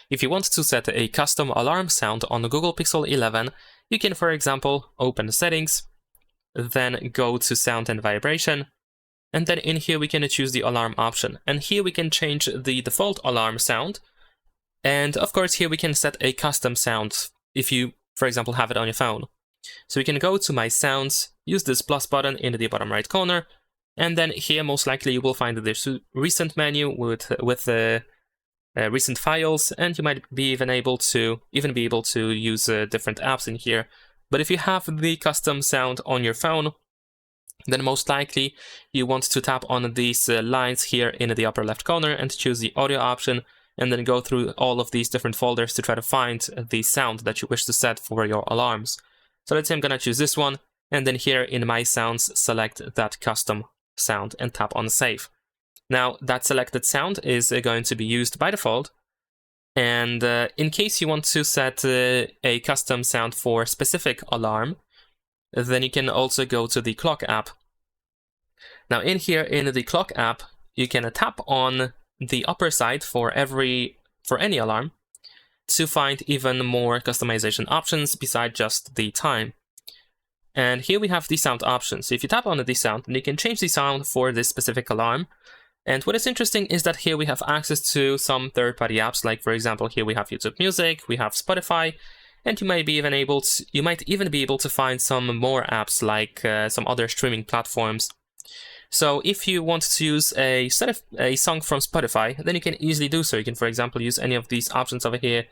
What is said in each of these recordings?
If you want to set a custom alarm sound on the Google Pixel 11, you can, for example, open the settings, then go to sound and vibration, and then in here we can choose the alarm option. And here we can change the default alarm sound. And of course, here we can set a custom sound if you, for example, have it on your phone. So we can go to My Sounds, use this plus button in the bottom right corner, and then here most likely you will find this recent menu with recent files, and you might be even be able to use different apps in here. But if you have the custom sound on your phone, then most likely you want to tap on these lines here in the upper left corner and choose the audio option, and then go through all of these different folders to try to find the sound that you wish to set for your alarms. So let's say I'm gonna choose this one, and then here in My Sounds, select that custom sound and tap on Save. Now that selected sound is going to be used by default, and in case you want to set a custom sound for a specific alarm, then you can also go to the Clock app. Now in here in the Clock app, you can tap on the upper side for any alarm to find even more customization options beside just the time. And here we have the sound options. So if you tap on the sound, then you can change the sound for this specific alarm. And what is interesting is that here we have access to some third-party apps, like for example, here we have YouTube Music, we have Spotify, and you might even be able to find some more apps like some other streaming platforms. So if you want to use a song from Spotify, then you can easily do so. You can, for example, use any of these options over here,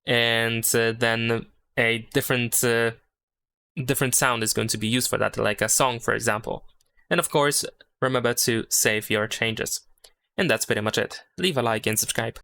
and then a different sound is going to be used for that, like a song, for example. And of course, remember to save your changes. And that's pretty much it. Leave a like and subscribe.